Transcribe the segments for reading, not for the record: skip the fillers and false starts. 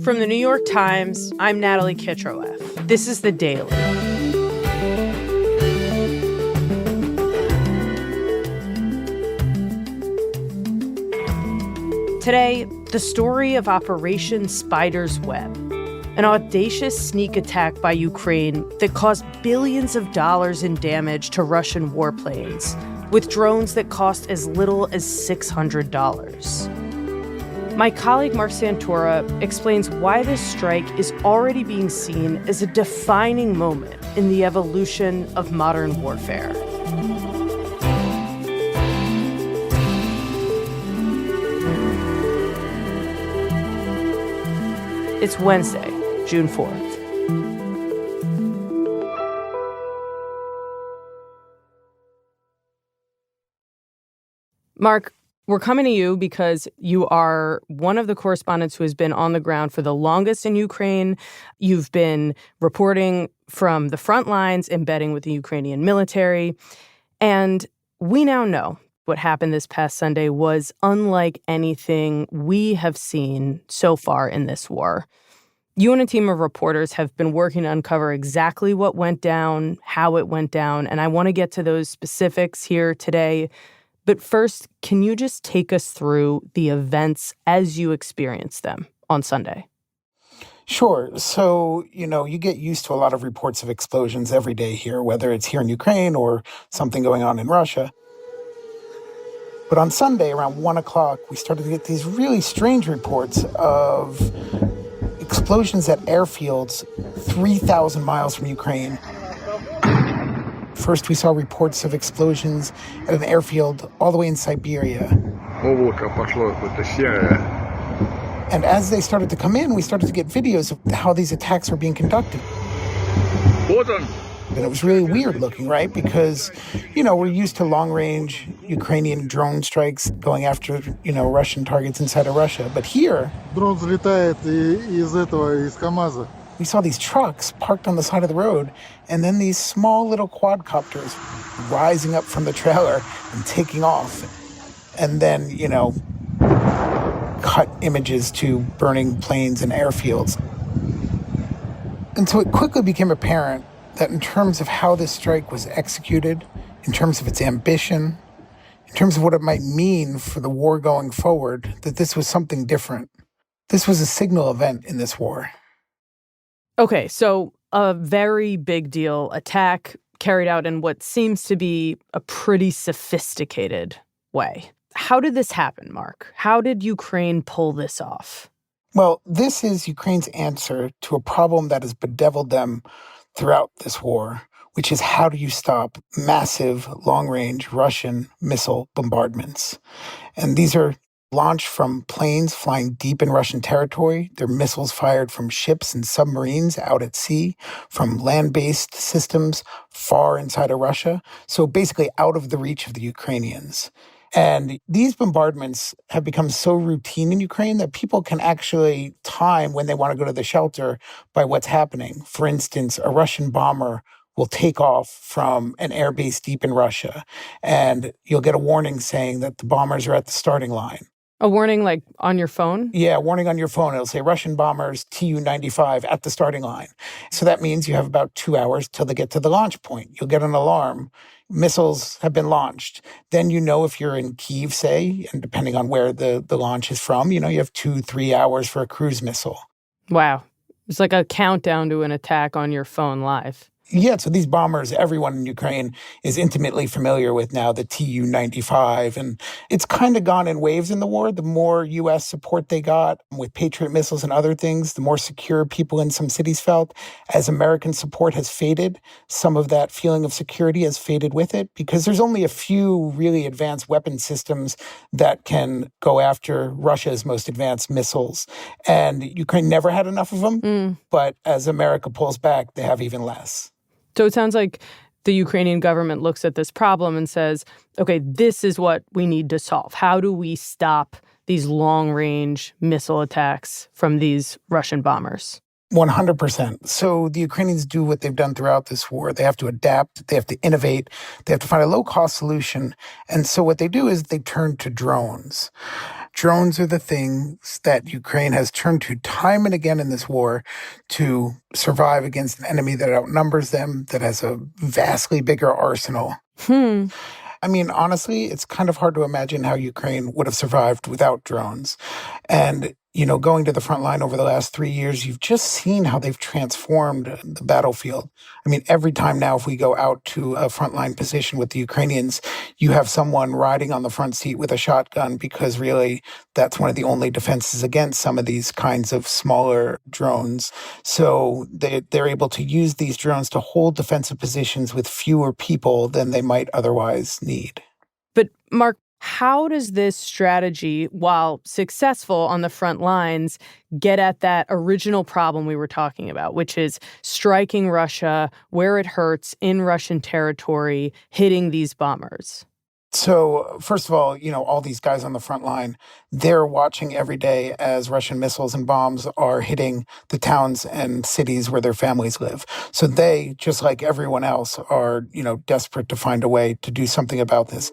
From the New York Times, I'm Natalie Kitroeff. This is The Daily. Today, the story of Operation Spider's Web, an audacious sneak attack by Ukraine that caused billions of dollars in damage to Russian warplanes, with drones that cost as little as $600. My colleague Marc Santora explains why this strike is already being seen as a defining moment in the evolution of modern warfare. It's Wednesday, June 4th. Marc, we're coming to you because you are one of the correspondents who has been on the ground for the longest in Ukraine. You've been reporting from the front lines, embedding with the Ukrainian military. And we now know what happened this past Sunday was unlike anything we have seen so far in this war. You and a team of reporters have been working to uncover exactly what went down, how it went down, and I want to get to those specifics here today. But first, can you just take us through the events as you experienced them on Sunday? Sure. So, you get used to a lot of reports of explosions every day here, whether it's here in Ukraine or something going on in Russia. But on Sunday, around 1 o'clock, we started to get these really strange reports of explosions at airfields 3,000 miles from Ukraine. First, we saw reports of explosions at an airfield all the way in Siberia. And as they started to come in, we started to get videos of how these attacks were being conducted. And it was really weird looking, right? Because, we're used to long-range Ukrainian drone strikes going after, Russian targets inside of Russia. But here, we saw these trucks parked on the side of the road, and then these small little quadcopters rising up from the trailer and taking off. And then, cut images to burning planes and airfields. And so it quickly became apparent that in terms of how this strike was executed, in terms of its ambition, in terms of what it might mean for the war going forward, that this was something different. This was a signal event in this war. Okay, so a very big deal attack carried out in what seems to be a pretty sophisticated way. How did this happen, Marc? How did Ukraine pull this off? Well, this is Ukraine's answer to a problem that has bedeviled them throughout this war, which is how do you stop massive, long-range Russian missile bombardments? And these are launched from planes flying deep in Russian territory. They're missiles fired from ships and submarines out at sea, from land-based systems far inside of Russia. So basically out of the reach of the Ukrainians. And these bombardments have become so routine in Ukraine that people can actually time when they want to go to the shelter by what's happening. For instance, a Russian bomber will take off from an airbase deep in Russia, and you'll get a warning saying that the bombers are at the starting line. A warning like on your phone? Yeah, a warning on your phone. It'll say Russian bombers Tu-95 at the starting line. So that means you have about 2 hours till they get to the launch point. You'll get an alarm. Missiles have been launched. Then if you're in Kyiv, say, and depending on where the launch is from, you have 2-3 hours for a cruise missile. Wow. It's like a countdown to an attack on your phone live. Yeah, so these bombers, everyone in Ukraine is intimately familiar with now, the Tu-95. And it's kind of gone in waves in the war. The more U.S. support they got with Patriot missiles and other things, the more secure people in some cities felt. As American support has faded, some of that feeling of security has faded with it, because there's only a few really advanced weapon systems that can go after Russia's most advanced missiles. And Ukraine never had enough of them, but as America pulls back, they have even less. So it sounds like the Ukrainian government looks at this problem and says, okay, this is what we need to solve. How do we stop these long-range missile attacks from these Russian bombers? 100%. So the Ukrainians do what they've done throughout this war. They have to adapt. They have to innovate. They have to find a low-cost solution. And so what they do is they turn to drones. Drones are the things that Ukraine has turned to time and again in this war to survive against an enemy that outnumbers them, that has a vastly bigger arsenal. I mean, honestly, it's kind of hard to imagine how Ukraine would have survived without drones. And, going to the front line over the last 3 years, you've just seen how they've transformed the battlefield. I mean, every time now, if we go out to a frontline position with the Ukrainians, you have someone riding on the front seat with a shotgun, because really that's one of the only defenses against some of these kinds of smaller drones. So they're able to use these drones to hold defensive positions with fewer people than they might otherwise need. But Mark, how does this strategy, while successful on the front lines, get at that original problem we were talking about, which is striking Russia where it hurts in Russian territory, hitting these bombers? So, first of all, these guys on the front line, they're watching every day as Russian missiles and bombs are hitting the towns and cities where their families live. So they, just like everyone else, are, desperate to find a way to do something about this.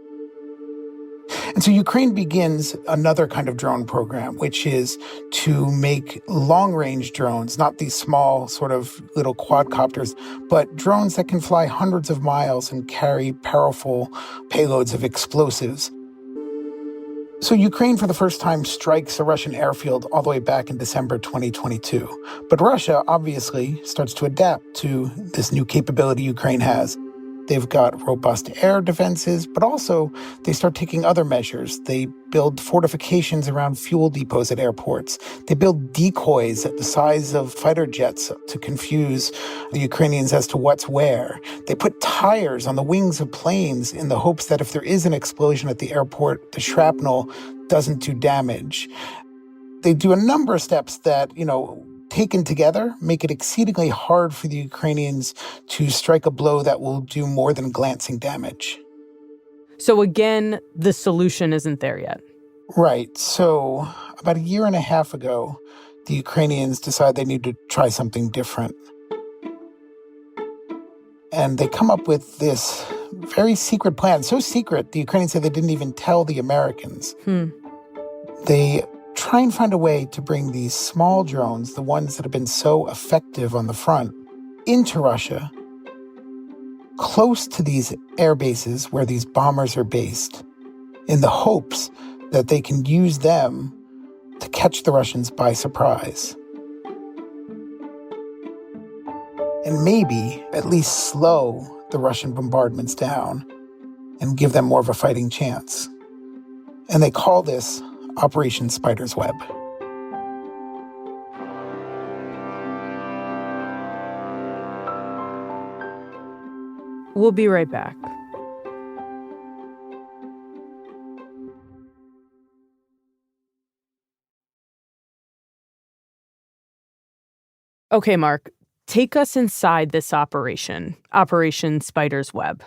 And so Ukraine begins another kind of drone program, which is to make long-range drones, not these small sort of little quadcopters, but drones that can fly hundreds of miles and carry powerful payloads of explosives. So Ukraine, for the first time, strikes a Russian airfield all the way back in December 2022. But Russia, obviously, starts to adapt to this new capability Ukraine has. They've got robust air defenses, but also they start taking other measures. They build fortifications around fuel depots at airports. They build decoys at the size of fighter jets to confuse the Ukrainians as to what's where. They put tires on the wings of planes in the hopes that if there is an explosion at the airport, the shrapnel doesn't do damage. They do a number of steps that, taken together, make it exceedingly hard for the Ukrainians to strike a blow that will do more than glancing damage. So again, the solution isn't there yet. Right. So about a year and a half ago, the Ukrainians decide they need to try something different. And they come up with this very secret plan. So secret, the Ukrainians say they didn't even tell the Americans. They try and find a way to bring these small drones, the ones that have been so effective on the front, into Russia, close to these air bases where these bombers are based, in the hopes that they can use them to catch the Russians by surprise. And maybe at least slow the Russian bombardments down and give them more of a fighting chance. And they call this Operation Spider's Web. We'll be right back. Okay, Mark, take us inside this Operation Spider's Web.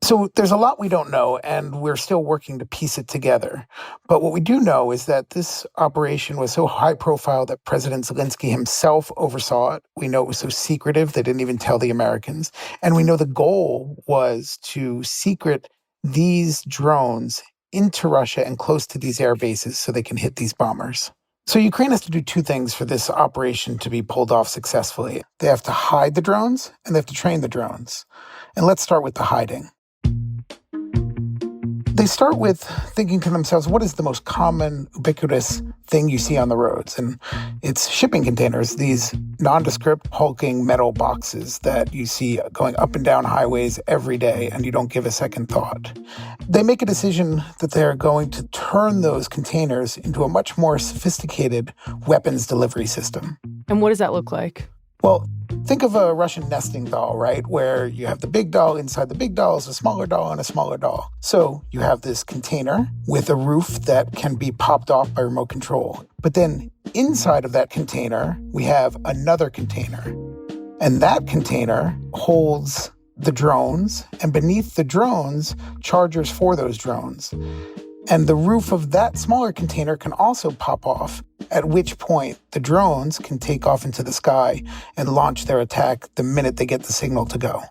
So there's a lot we don't know, and we're still working to piece it together. But what we do know is that this operation was so high profile that President Zelensky himself oversaw it. We know it was so secretive they didn't even tell the Americans. And we know the goal was to secret these drones into Russia and close to these air bases so they can hit these bombers. So Ukraine has to do two things for this operation to be pulled off successfully. They have to hide the drones, and they have to train the drones. And let's start with the hiding. They start with thinking to themselves, what is the most common, ubiquitous thing you see on the roads? And it's shipping containers, these nondescript, hulking metal boxes that you see going up and down highways every day, and you don't give a second thought. They make a decision that they're going to turn those containers into a much more sophisticated weapons delivery system. And what does that look like? Well, think of a Russian nesting doll, right? Where you have the big doll, inside the big doll is a smaller doll and a smaller doll. So you have this container with a roof that can be popped off by remote control. But then inside of that container, we have another container. And that container holds the drones, and beneath the drones, chargers for those drones. And the roof of that smaller container can also pop off, at which point the drones can take off into the sky and launch their attack the minute they get the signal to go.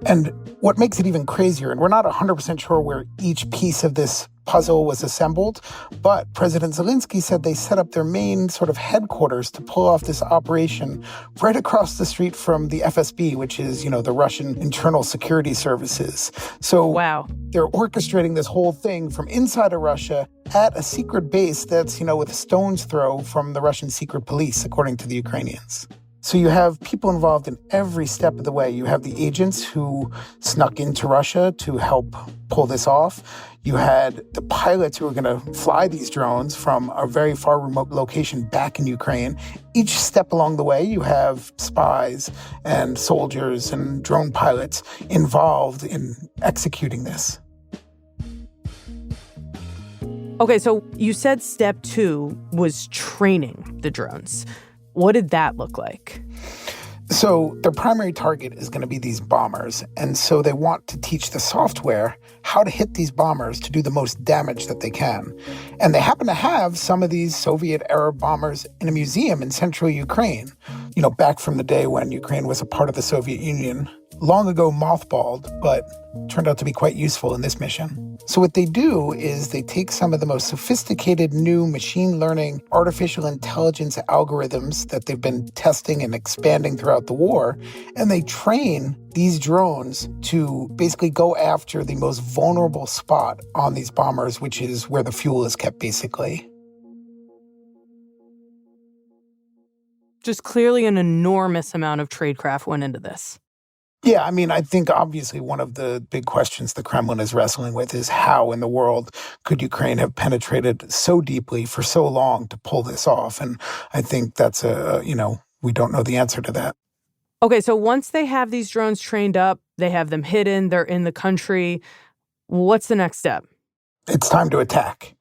And what makes it even crazier, and we're not 100% sure where each piece of this puzzle was assembled, but President Zelensky said they set up their main sort of headquarters to pull off this operation right across the street from the FSB, which is, the Russian Internal Security Services. So wow. They're orchestrating this whole thing from inside of Russia at a secret base that's, with a stone's throw from the Russian secret police, according to the Ukrainians. So you have people involved in every step of the way. You have the agents who snuck into Russia to help pull this off. You had the pilots who were going to fly these drones from a very far remote location back in Ukraine. Each step along the way, you have spies and soldiers and drone pilots involved in executing this. Okay, so you said step 2 was training the drones. What did that look like? So their primary target is going to be these bombers. And so they want to teach the software how to hit these bombers to do the most damage that they can. And they happen to have some of these Soviet-era bombers in a museum in central Ukraine, back from the day when Ukraine was a part of the Soviet Union. Long ago mothballed, but turned out to be quite useful in this mission. So what they do is they take some of the most sophisticated new machine learning, artificial intelligence algorithms that they've been testing and expanding throughout the war, and they train these drones to basically go after the most vulnerable spot on these bombers, which is where the fuel is kept, basically. Just clearly an enormous amount of tradecraft went into this. Yeah, I think obviously one of the big questions the Kremlin is wrestling with is how in the world could Ukraine have penetrated so deeply for so long to pull this off? And I think that's we don't know the answer to that. Okay, so once they have these drones trained up, they have them hidden, they're in the country. What's the next step? It's time to attack.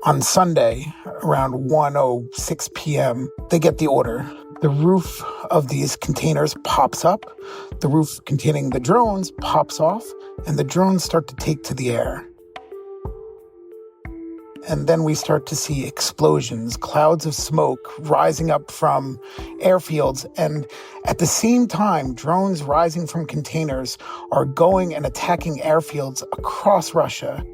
On Sunday, around 1:06 p.m., they get the order. The roof of these containers pops up, the roof containing the drones pops off, and the drones start to take to the air. And then we start to see explosions, clouds of smoke rising up from airfields. And at the same time, drones rising from containers are going and attacking airfields across Russia.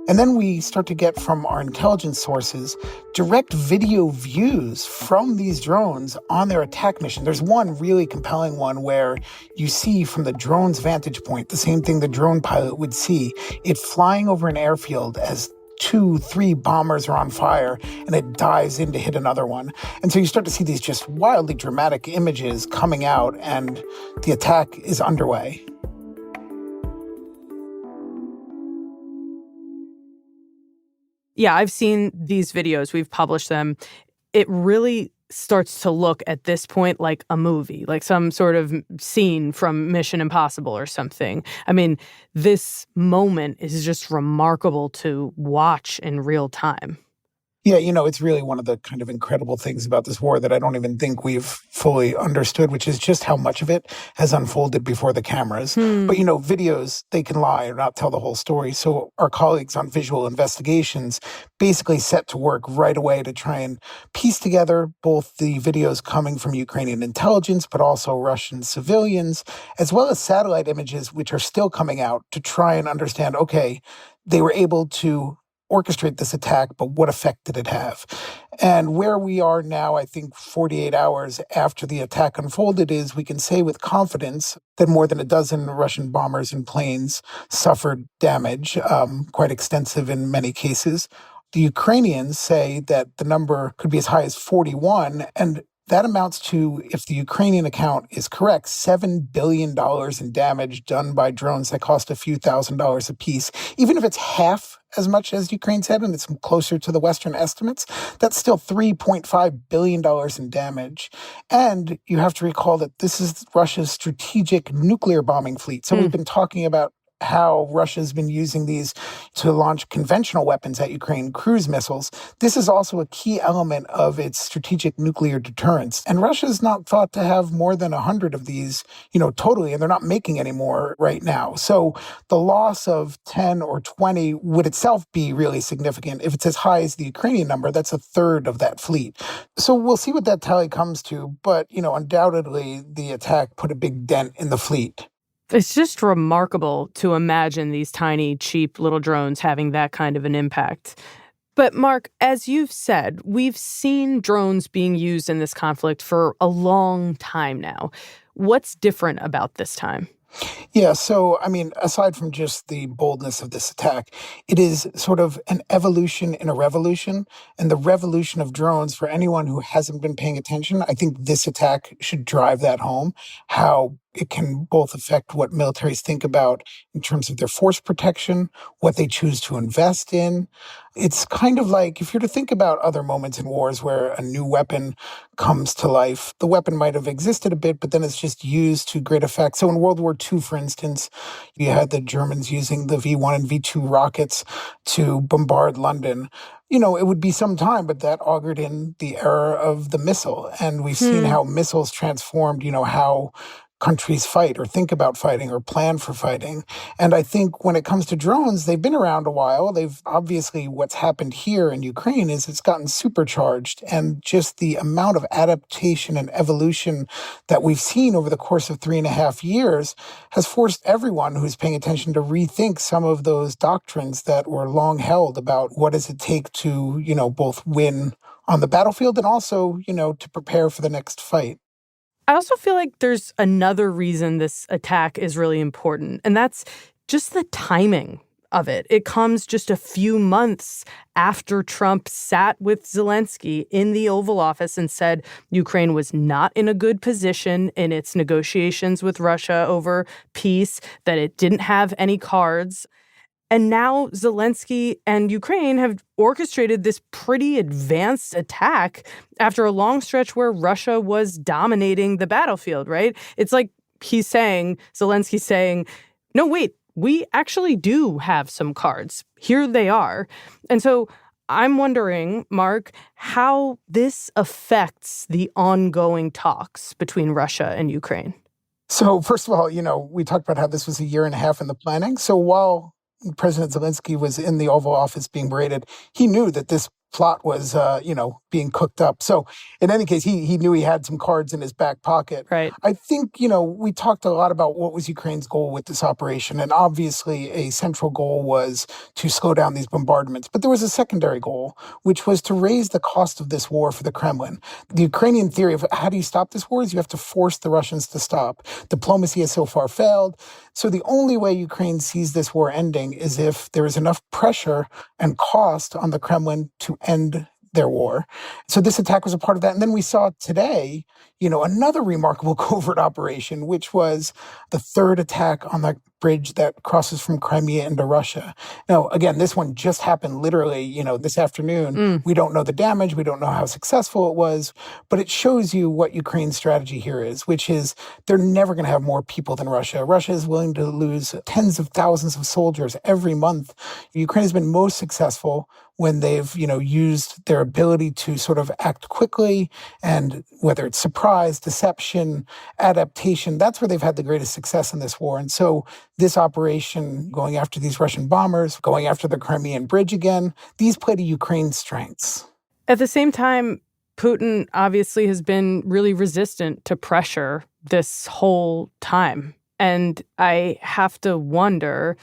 And then we start to get from our intelligence sources direct video views from these drones on their attack mission. There's one really compelling one where you see from the drone's vantage point, the same thing the drone pilot would see, it flying over an airfield as 2-3 bombers are on fire and it dives in to hit another one. And so you start to see these just wildly dramatic images coming out and the attack is underway. Yeah, I've seen these videos. We've published them. It really starts to look at this point like a movie, like some sort of scene from Mission Impossible or something. This moment is just remarkable to watch in real time. Yeah, it's really one of the kind of incredible things about this war that I don't even think we've fully understood, which is just how much of it has unfolded before the cameras. But, videos, they can lie or not tell the whole story. So our colleagues on visual investigations basically set to work right away to try and piece together both the videos coming from Ukrainian intelligence, but also Russian civilians, as well as satellite images, which are still coming out to try and understand, okay, they were able to orchestrate this attack, but what effect did it have? And where we are now, I think 48 hours after the attack unfolded, is we can say with confidence that more than a dozen Russian bombers and planes suffered damage, quite extensive in many cases. The Ukrainians say that the number could be as high as 41, and that amounts to, if the Ukrainian account is correct, $7 billion in damage done by drones that cost a few $1,000s a piece. Even if it's half as much as Ukraine said, and it's closer to the Western estimates, that's still $3.5 billion in damage. And you have to recall that this is Russia's strategic nuclear bombing fleet. So we've been talking about how Russia's been using these to launch conventional weapons at Ukraine, cruise missiles. This is also a key element of its strategic nuclear deterrence. And Russia's not thought to have more than 100 of these, totally, and they're not making any more right now. So the loss of 10 or 20 would itself be really significant. If it's as high as the Ukrainian number, that's a third of that fleet. So we'll see what that tally comes to. But, undoubtedly, the attack put a big dent in the fleet. It's just remarkable to imagine these tiny, cheap little drones having that kind of an impact. But Mark, as you've said, we've seen drones being used in this conflict for a long time now. What's different about this time? Yeah, so, aside from just the boldness of this attack, it is sort of an evolution in a revolution. And the revolution of drones, for anyone who hasn't been paying attention, I think this attack should drive that home, how it can both affect what militaries think about in terms of their force protection, what they choose to invest in. It's kind of like if you're to think about other moments in wars where a new weapon comes to life, the weapon might have existed a bit, but then it's just used to great effect. So in World War II, for instance, you had the Germans using the V1 and V2 rockets to bombard London. It would be some time, but that augured in the era of the missile. And we've seen how missiles transformed, how countries fight or think about fighting or plan for fighting. And I think when it comes to drones, they've been around a while. They've obviously, what's happened here in Ukraine is it's gotten supercharged. And just the amount of adaptation and evolution that we've seen over the course of 3.5 years has forced everyone who's paying attention to rethink some of those doctrines that were long held about what does it take to, both win on the battlefield and also, to prepare for the next fight. I also feel like there's another reason this attack is really important, and that's just the timing of it. It comes just a few months after Trump sat with Zelensky in the Oval Office and said Ukraine was not in a good position in its negotiations with Russia over peace, that it didn't have any cards. And now Zelensky and Ukraine have orchestrated this pretty advanced attack after a long stretch where Russia was dominating the battlefield, right? It's like Zelensky's saying, no, wait, we actually do have some cards. Here they are. And so I'm wondering, Mark, how this affects the ongoing talks between Russia and Ukraine. So first of all, we talked about how this was a year and a half in the planning. So while President Zelensky was in the Oval Office being berated, he knew that this plot was, being cooked up. So in any case, he knew he had some cards in his back pocket. Right. I think, we talked a lot about what was Ukraine's goal with this operation. And obviously a central goal was to slow down these bombardments. But there was a secondary goal, which was to raise the cost of this war for the Kremlin. The Ukrainian theory of how do you stop this war is you have to force the Russians to stop. Diplomacy has so far failed. So the only way Ukraine sees this war ending is if there is enough pressure and cost on the Kremlin to end their war. So this attack was a part of that. And then we saw today, another remarkable covert operation, which was the third attack on the bridge that crosses from Crimea into Russia. Now, again, this one just happened literally, this afternoon. We don't know the damage. We don't know how successful it was, but it shows you what Ukraine's strategy here is, which is they're never going to have more people than Russia. Russia is willing to lose tens of thousands of soldiers every month. Ukraine has been most successful when they've, used their ability to sort of act quickly, and whether it's surprise, deception, adaptation, that's where they've had the greatest success in this war. And so this operation, going after these Russian bombers, going after the Crimean Bridge again, these play to Ukraine's strengths. At the same time, Putin obviously has been really resistant to pressure this whole time. And I have to wonder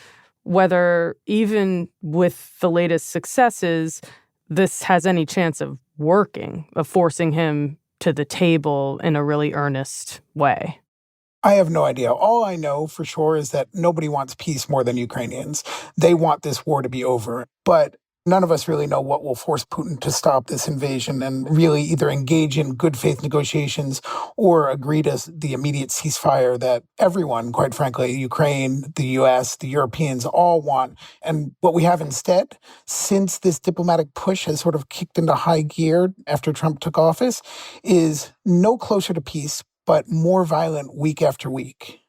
whether even with the latest successes, this has any chance of working, of forcing him to the table in a really earnest way. I have no idea. All I know for sure is that nobody wants peace more than Ukrainians. They want this war to be over. But none of us really know what will force Putin to stop this invasion and really either engage in good faith negotiations or agree to the immediate ceasefire that everyone, quite frankly, Ukraine, the US, the Europeans all want. And what we have instead, since this diplomatic push has sort of kicked into high gear after Trump took office, is no closer to peace, but more violent week after week.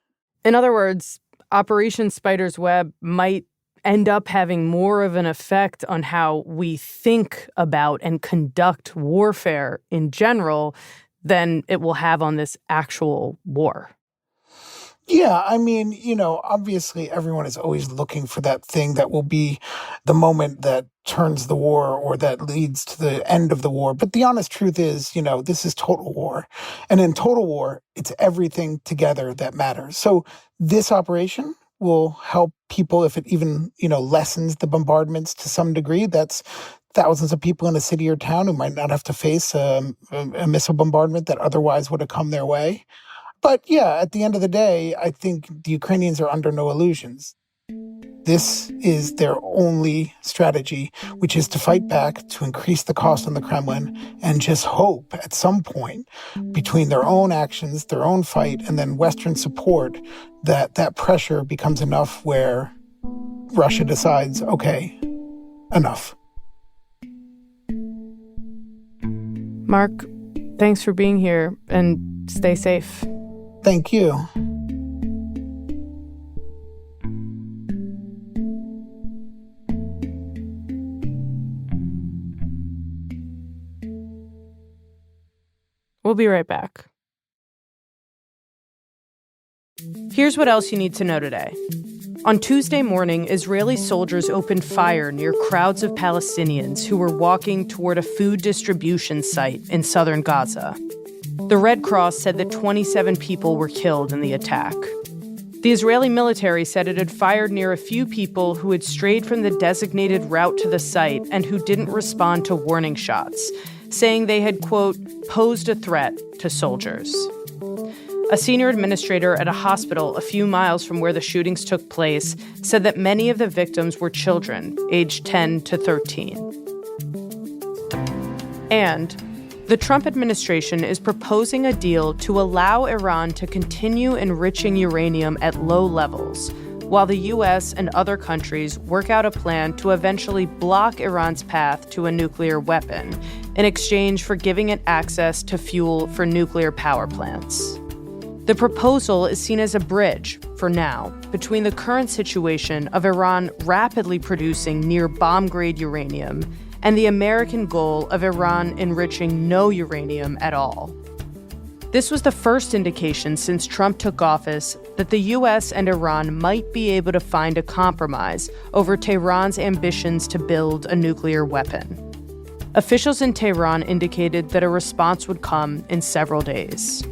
In other words, Operation Spider's Web might end up having more of an effect on how we think about and conduct warfare in general than it will have on this actual war. Yeah, I mean, obviously everyone is always looking for that thing that will be the moment that turns the war or that leads to the end of the war. But the honest truth is, this is total war. And in total war, it's everything together that matters. So this operation will help people if it even, lessens the bombardments to some degree. That's thousands of people in a city or town who might not have to face a missile bombardment that otherwise would have come their way. But yeah, at the end of the day, I think the Ukrainians are under no illusions. This is their only strategy, which is to fight back, to increase the cost on the Kremlin, and just hope at some point between their own actions, their own fight, and then Western support, that pressure becomes enough where Russia decides, okay, enough. Marc, thanks for being here, and stay safe. Thank you. We'll be right back. Here's what else you need to know today. On Tuesday morning, Israeli soldiers opened fire near crowds of Palestinians who were walking toward a food distribution site in southern Gaza. The Red Cross said that 27 people were killed in the attack. The Israeli military said it had fired near a few people who had strayed from the designated route to the site and who didn't respond to warning shots, saying they had, quote, posed a threat to soldiers. A senior administrator at a hospital a few miles from where the shootings took place said that many of the victims were children, aged 10 to 13. And the Trump administration is proposing a deal to allow Iran to continue enriching uranium at low levels, while the U.S. and other countries work out a plan to eventually block Iran's path to a nuclear weapon in exchange for giving it access to fuel for nuclear power plants. The proposal is seen as a bridge, for now, between the current situation of Iran rapidly producing near bomb-grade uranium and the American goal of Iran enriching no uranium at all. This was the first indication since Trump took office that the U.S. and Iran might be able to find a compromise over Tehran's ambitions to build a nuclear weapon. Officials in Tehran indicated that a response would come in several days.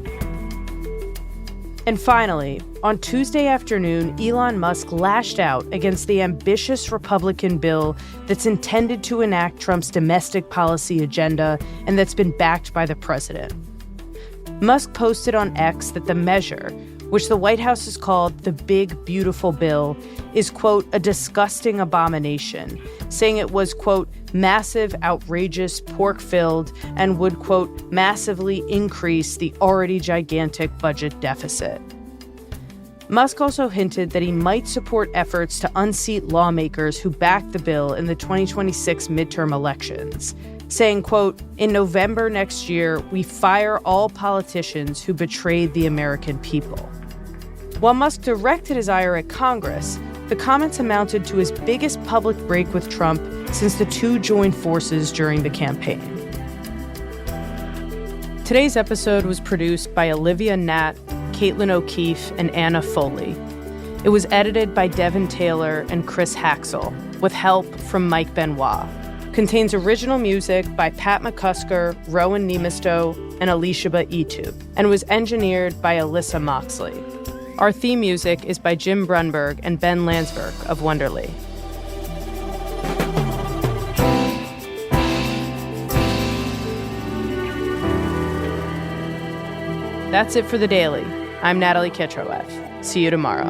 And finally, on Tuesday afternoon, Elon Musk lashed out against the ambitious Republican bill that's intended to enact Trump's domestic policy agenda and that's been backed by the president. Musk posted on X that the measure, which the White House has called the Big Beautiful Bill, is, quote, a disgusting abomination, saying it was, quote, massive, outrageous, pork-filled, and would, quote, massively increase the already gigantic budget deficit. Musk also hinted that he might support efforts to unseat lawmakers who backed the bill in the 2026 midterm elections, saying, quote, in November next year, we fire all politicians who betrayed the American people. While Musk directed his ire at Congress, the comments amounted to his biggest public break with Trump since the two joined forces during the campaign. Today's episode was produced by Olivia Nat, Caitlin O'Keefe, and Anna Foley. It was edited by Devin Taylor and Chris Haxel, with help from Mike Benoit. Contains original music by Pat McCusker, Rowan Nemisto, and Alicia Itu, and was engineered by Alyssa Moxley. Our theme music is by Jim Brunberg and Ben Landsberg of Wonderly. That's it for The Daily. I'm Natalie Ketroev. See you tomorrow.